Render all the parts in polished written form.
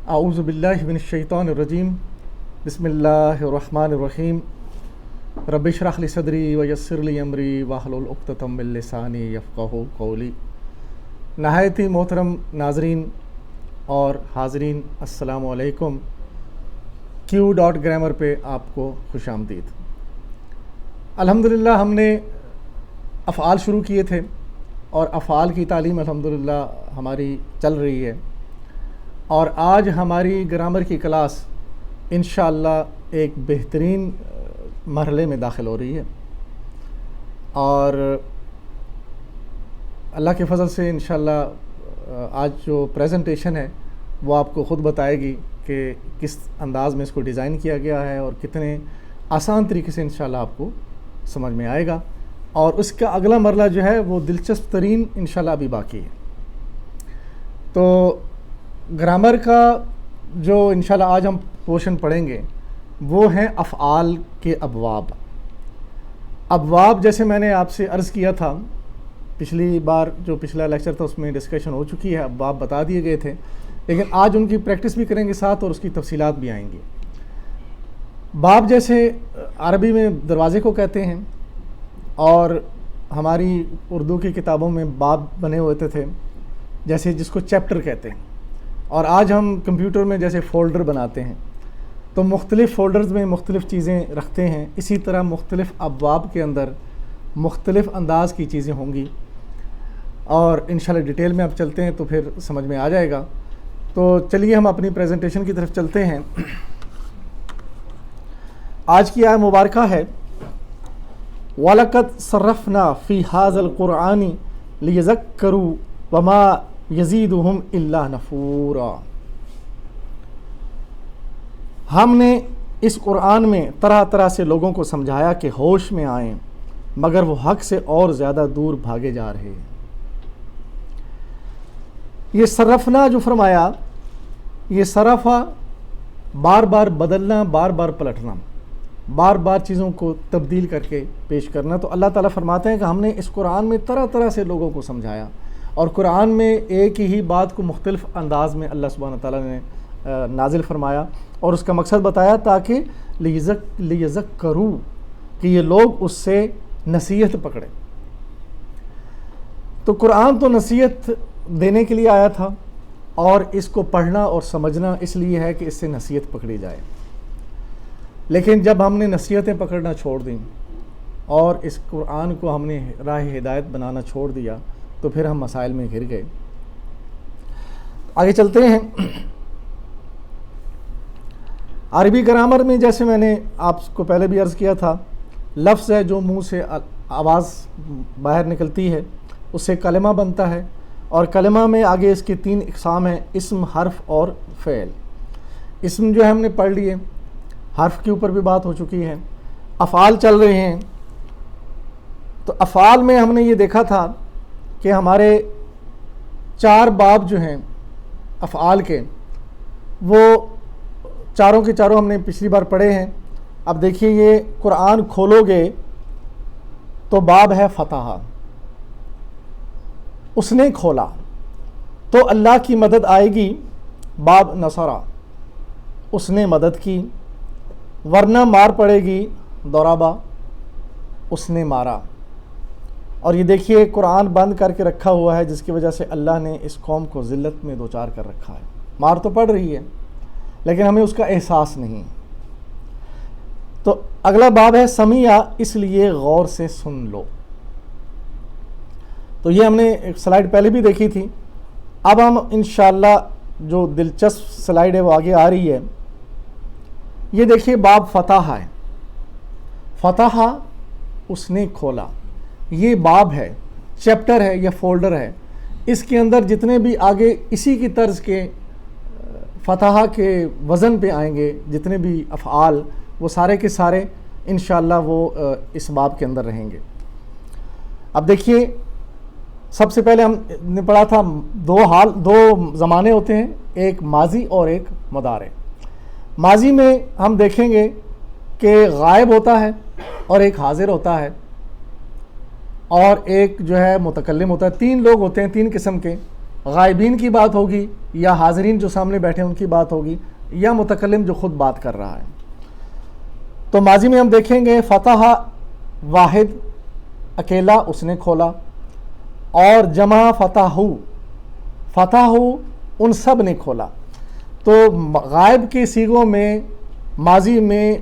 اعوذ باللہ من الشیطان الرجیم بسم اللہ الرحمن الرحیم رب اشرح لی صدری ویسر لی امری واحلل عقدۃ من لسانی یفقہوا قولی۔ نہایت ہی محترم ناظرین اور حاضرین، السلام علیکم۔ کیو ڈاٹ گرامر پہ آپ کو خوش آمدید۔ الحمدللہ ہم نے افعال شروع کیے تھے اور افعال کی تعلیم الحمدللہ ہماری چل رہی ہے، اور آج ہماری گرامر کی کلاس انشاءاللہ ایک بہترین مرحلے میں داخل ہو رہی ہے، اور اللہ کے فضل سے انشاءاللہ آج جو پریزنٹیشن ہے وہ آپ کو خود بتائے گی کہ کس انداز میں اس کو ڈیزائن کیا گیا ہے اور کتنے آسان طریقے سے انشاءاللہ آپ کو سمجھ میں آئے گا، اور اس کا اگلا مرحلہ جو ہے وہ دلچسپ ترین انشاءاللہ ابھی باقی ہے۔ تو گرامر کا جو انشاءاللہ آج ہم پورشن پڑھیں گے وہ ہیں افعال کے ابواب۔ ابواب جیسے میں نے آپ سے عرض کیا تھا پچھلی بار، جو پچھلا لیکچر تھا اس میں ڈسکشن ہو چکی ہے، ابواب بتا دیے گئے تھے، لیکن آج ان کی پریکٹس بھی کریں گے ساتھ اور اس کی تفصیلات بھی آئیں گی۔ باب جیسے عربی میں دروازے کو کہتے ہیں، اور ہماری اردو کی کتابوں میں باب بنے ہوتے تھے جیسے جس کو چیپٹر کہتے ہیں، اور آج ہم کمپیوٹر میں جیسے فولڈر بناتے ہیں تو مختلف فولڈرز میں مختلف چیزیں رکھتے ہیں، اسی طرح مختلف ابواب کے اندر مختلف انداز کی چیزیں ہوں گی، اور انشاءاللہ ڈیٹیل میں اب چلتے ہیں تو پھر سمجھ میں آ جائے گا۔ تو چلیے ہم اپنی پریزنٹیشن کی طرف چلتے ہیں۔ آج کی آیت مبارکہ ہے وَلَقَدْ صَرَّفْنَا فِي هَذَا الْقُرْآنِ لِيَذَكَّرُوا وَمَا يَزِيدُهُمْ إِلَّا نُفُورًا۔ ہم نے اس قرآن میں طرح طرح سے لوگوں کو سمجھایا کہ ہوش میں آئیں، مگر وہ حق سے اور زیادہ دور بھاگے جا رہے ہیں۔ یہ صرفنا جو فرمایا، یہ صرفہ بار بار بدلنا، بار بار پلٹنا، بار بار چیزوں کو تبدیل کر کے پیش کرنا۔ تو اللہ تعالیٰ فرماتے ہیں کہ ہم نے اس قرآن میں طرح طرح سے لوگوں کو سمجھایا، اور قرآن میں ایک ہی بات کو مختلف انداز میں اللہ سبحانہ تعالیٰ نے نازل فرمایا، اور اس کا مقصد بتایا تاکہ لیذکروا، کہ یہ لوگ اس سے نصیحت پکڑیں۔ تو قرآن تو نصیحت دینے کے لیے آیا تھا، اور اس کو پڑھنا اور سمجھنا اس لیے ہے کہ اس سے نصیحت پکڑی جائے، لیکن جب ہم نے نصیحتیں پکڑنا چھوڑ دیں اور اس قرآن کو ہم نے راہ ہدایت بنانا چھوڑ دیا تو پھر ہم مسائل میں گھر گئے۔ آگے چلتے ہیں۔ عربی گرامر میں جیسے میں نے آپ کو پہلے بھی عرض کیا تھا، لفظ ہے جو منہ سے آواز باہر نکلتی ہے اس سے کلمہ بنتا ہے، اور کلمہ میں آگے اس کے 3 اقسام ہیں، اسم، حرف اور فعل۔ اسم جو ہے ہم نے پڑھ لیے، حرف کے اوپر بھی بات ہو چکی ہے، افعال چل رہے ہیں۔ تو افعال میں ہم نے یہ دیکھا تھا کہ ہمارے 4 باب جو ہیں افعال کے، وہ چاروں کے چاروں ہم نے پچھلی بار پڑھے ہیں۔ اب دیکھیے، یہ قرآن کھولو گے تو باب ہے فتح، اس نے کھولا تو اللہ کی مدد آئے گی، باب نصرہ، اس نے مدد کی، ورنہ مار پڑے گی، ضربہ، اس نے مارا۔ اور یہ دیکھیے قرآن بند کر کے رکھا ہوا ہے، جس کی وجہ سے اللہ نے اس قوم کو ذلت میں دوچار کر رکھا ہے۔ مار تو پڑ رہی ہے لیکن ہمیں اس کا احساس نہیں۔ تو اگلا باب ہے سمیع، اس لیے غور سے سن لو۔ تو یہ ہم نے ایک سلائیڈ پہلے بھی دیکھی تھی۔ اب ہم انشاءاللہ جو دلچسپ سلائیڈ ہے وہ آگے آ رہی ہے۔ یہ دیکھیے باب فتح ہے، فتح، اس نے کھولا، یہ باب ہے، چیپٹر ہے یا فولڈر ہے۔ اس کے اندر جتنے بھی آگے اسی کی طرز کے فتح کے وزن پہ آئیں گے، جتنے بھی افعال، وہ سارے کے سارے انشاءاللہ وہ اس باب کے اندر رہیں گے۔ اب دیکھیے، سب سے پہلے ہم نے پڑھا تھا دو زمانے ہوتے ہیں، ایک ماضی اور ایک مضارع۔ ماضی میں ہم دیکھیں گے کہ غائب ہوتا ہے اور ایک حاضر ہوتا ہے اور ایک جو ہے متکلم ہوتا ہے۔ 3 لوگ ہوتے ہیں، 3 قسم کے۔ غائبین کی بات ہوگی یا حاضرین جو سامنے بیٹھے ان کی بات ہوگی یا متکلم جو خود بات کر رہا ہے. تو ماضی میں ہم دیکھیں گے فتح واحد اکیلا اس نے کھولا، اور جمع فتح ان سب نے کھولا. تو غائب کے صیغوں میں ماضی میں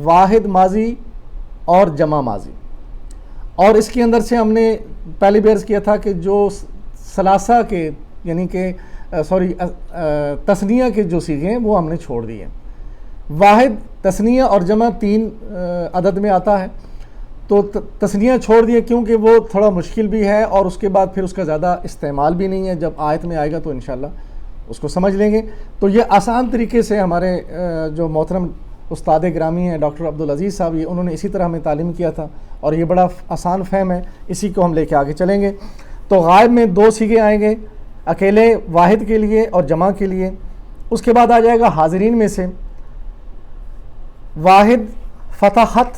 واحد ماضی اور جمع ماضی، اور اس کے اندر سے ہم نے پہلے بھی عرض کیا تھا کہ جو ثلاثہ کے یعنی کہ تثنیہ کے جو صیغے ہیں وہ ہم نے چھوڑ دیے. واحد تثنیہ اور جمع 3 عدد میں آتا ہے، تو تثنیہ چھوڑ دیے کیونکہ وہ تھوڑا مشکل بھی ہے اور اس کے بعد پھر اس کا زیادہ استعمال بھی نہیں ہے. جب آیت میں آئے گا تو انشاءاللہ اس کو سمجھ لیں گے. تو یہ آسان طریقے سے ہمارے جو محترم استاد گرامی ہیں ڈاکٹر عبدالعزیز صاحب، یہ انہوں نے اسی طرح ہمیں تعلیم کیا تھا اور یہ بڑا آسان فہم ہے، اسی کو ہم لے کے آگے چلیں گے. تو غائب میں 2 صیغے آئیں گے، اکیلے واحد کے لیے اور جمع کے لیے. اس کے بعد آ جائے گا حاضرین میں سے واحد فتحت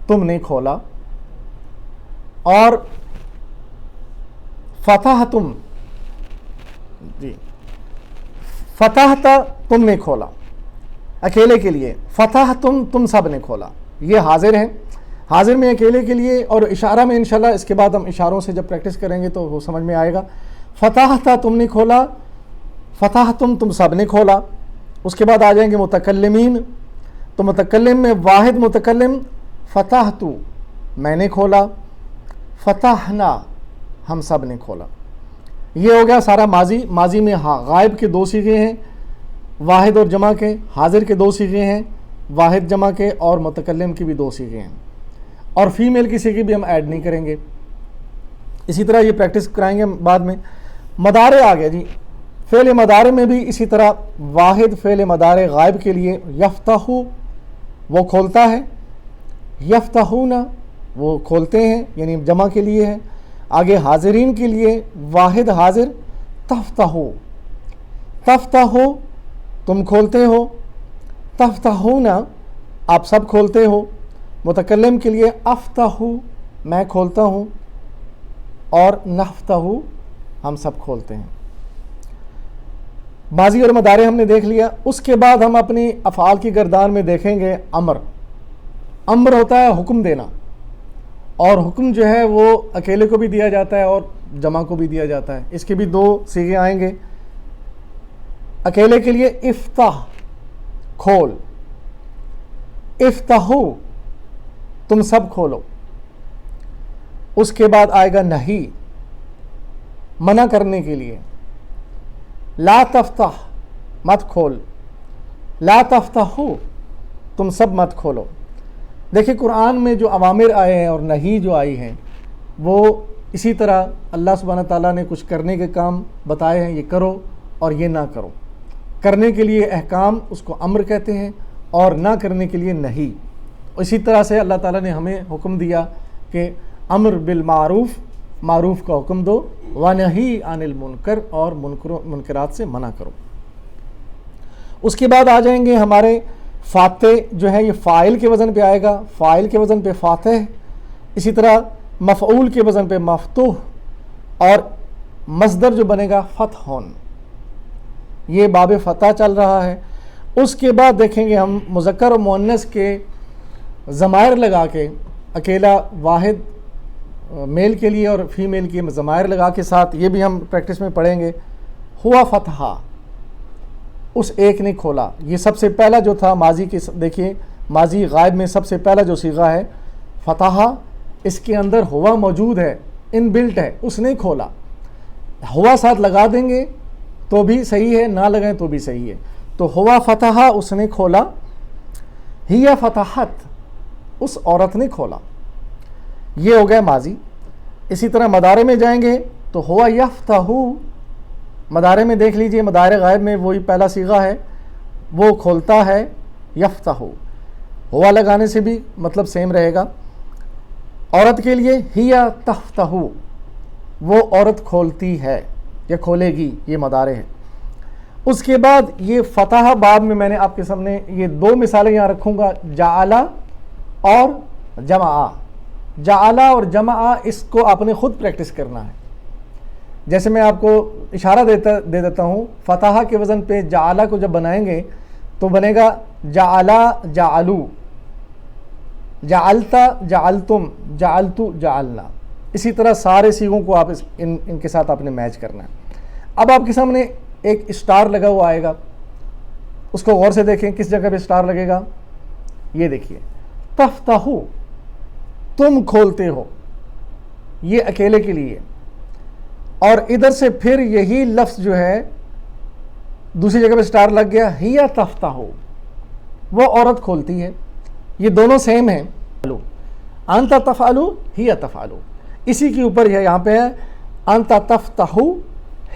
تم نے کھولا، اور فتحتم جی فتحتا تم نے کھولا اکیلے کے لیے، فتحتم تم سب نے کھولا. یہ حاضر ہیں، حاضر میں اکیلے کے لیے، اور اشارہ میں انشاءاللہ اس کے بعد ہم اشاروں سے جب پریکٹس کریں گے تو وہ سمجھ میں آئے گا. فتحتا تم نے کھولا، فتحتم تم سب نے کھولا. اس کے بعد آ جائیں گے متکلمین. تو متکلم میں واحد متکلم فتحتو میں نے کھولا، فتحنا ہم سب نے کھولا. یہ ہو گیا سارا ماضی. ماضی میں غائب کے 2 صیغے ہیں، واحد اور جمع کے. حاضر کے 2 صیغے ہیں، واحد جمع کے، اور متکلم کی بھی 2 صیغے ہیں. اور فیمیل کی صیغے بھی ہم ایڈ نہیں کریں گے. اسی طرح یہ پریکٹس کرائیں گے بعد میں. مدارے آ گیا جی. فعل مدارے میں بھی اسی طرح واحد فعل مدارے غائب کے لیے یفتحو وہ کھولتا ہے، یفتحون وہ کھولتے ہیں یعنی جمع کے لیے ہے. آگے حاضرین کے لیے واحد حاضر تفتحو، تفتحو تم کھولتے ہو، تفتحون آپ سب کھولتے ہو. متکلم کے لیے افتحو میں کھولتا ہوں، اور نفتحو ہم سب کھولتے ہیں. ماضی اور مدارے ہم نے دیکھ لیا. اس کے بعد ہم اپنی افعال کی گردان میں دیکھیں گے امر. امر ہوتا ہے حکم دینا، اور حکم جو ہے وہ اکیلے کو بھی دیا جاتا ہے اور جمع کو بھی دیا جاتا ہے. اس کے بھی 2 صیغے آئیں گے. اکیلے کے لیے افتح کھول، افتحو تم سب کھولو. اس کے بعد آئے گا نہیں منع کرنے کے لیے، لا تفتح مت کھول، لا تفتحو تم سب مت کھولو. دیکھیں قرآن میں جو اوامر آئے ہیں اور نہیں جو آئی ہیں وہ اسی طرح اللہ سبحانہ تعالیٰ نے کچھ کرنے کے کام بتائے ہیں، یہ کرو اور یہ نہ کرو. کرنے کے لیے احکام اس کو امر کہتے ہیں، اور نہ کرنے کے لیے نہیں. اسی طرح سے اللہ تعالیٰ نے ہمیں حکم دیا کہ امر بالمعروف معروف کا حکم دو، ونہی عن المنکر اور منکرات سے منع کرو. اس کے بعد آ جائیں گے ہمارے فاتح جو ہے، یہ فاعل کے وزن پہ آئے گا، فاعل کے وزن پہ فاتح. اسی طرح مفعول کے وزن پہ مفتوح، اور مصدر جو بنے گا فتحون. یہ باب فتح چل رہا ہے. اس کے بعد دیکھیں گے ہم مذکر و مؤنث کے ضمائر لگا کے، اکیلا واحد میل کے لیے اور فیمیل کے ضمائر لگا کے ساتھ، یہ بھی ہم پریکٹس میں پڑھیں گے. ہوا فتحہ اس ایک نے کھولا. یہ سب سے پہلا جو تھا ماضی کے، دیکھیے ماضی غائب میں سب سے پہلا جو صیغہ ہے فتحہ، اس کے اندر ہوا موجود ہے، ان بلٹ ہے، اس نے کھولا. ہوا ساتھ لگا دیں گے تو بھی صحیح ہے، نہ لگائیں تو بھی صحیح ہے. تو ہوا فتحہ اس نے کھولا، ہی فتحت اس عورت نے کھولا. یہ ہو گیا ماضی. اسی طرح مدارے میں جائیں گے تو ہوا یفتحو، مدارے میں دیکھ لیجئے مدارے غائب میں وہی پہلا صیغہ ہے، وہ کھولتا ہے یفتحو. ہوا لگانے سے بھی مطلب سیم رہے گا. عورت کے لیے ہی تفتحو وہ عورت کھولتی ہے یا کھولے گی، یہ مدارے ہے. اس کے بعد یہ فتح باب میں نے آپ کے سامنے یہ 2 مثالیں یہاں رکھوں گا، جعلا اور جمعا. جعلا اور جمعا اس کو آپ نے خود پریکٹس کرنا ہے. جیسے میں آپ کو اشارہ دے دیتا ہوں، فتح کے وزن پہ جعلہ کو جب بنائیں گے تو بنے گا جعلا جعلو، جعلتا جعلتم، جعلتو جعلنا. اسی طرح سارے سیغوں کو آپ ان کے ساتھ آپ نے میچ کرنا ہے. اب آپ کے سامنے ایک اسٹار لگا ہوا آئے گا، اس کو غور سے دیکھیں کس جگہ پہ اسٹار لگے گا. یہ دیکھیے، تفتحو، تم کھولتے ہو، یہ اکیلے کے لیے. اور ادھر سے پھر یہی لفظ جو ہے دوسری جگہ پہ اسٹار لگ گیا، ہی تفتحو، وہ عورت کھولتی ہے. یہ دونوں سیم ہیں. انت تفعلو ہی تفعلو، اسی کے اوپر یہاں پہ ہے انت تفتحو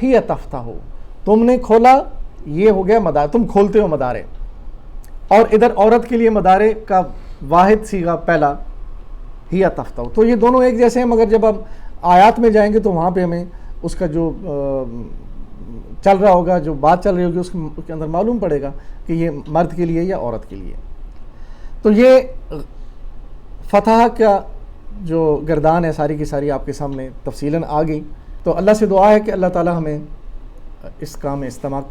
ہی تفتحو، تم نے کھولا، یہ ہو گیا مدار، تم کھولتے ہو مدارے. اور ادھر عورت کے لیے مدارے کا واحد صیغہ پہلا ہی تفتحو. تو یہ دونوں ایک جیسے ہیں، مگر جب ہم آیات میں جائیں گے تو وہاں پہ ہمیں اس کا جو چل رہا ہوگا، جو بات چل رہی ہوگی، اس کے اندر معلوم پڑے گا کہ یہ مرد کے لیے یا عورت کے لیے. تو یہ فتح کا جو گردان ہے ساری کی ساری آپ کے سامنے تفصیلاً آ گئی. تو اللہ سے دعا ہے کہ اللہ تعالی ہمیں اس کام میں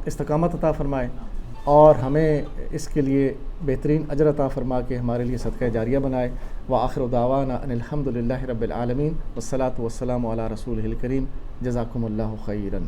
استقامت عطا فرمائے اور ہمیں اس کے لیے بہترین اجر عطا فرما کے ہمارے لیے صدقہ جاریہ بنائے. وآخر دعوانا ان الحمد للہ رب العالمین والصلاۃ والسلام علی رسولہ الکریم. جزاکم اللہ خیرا.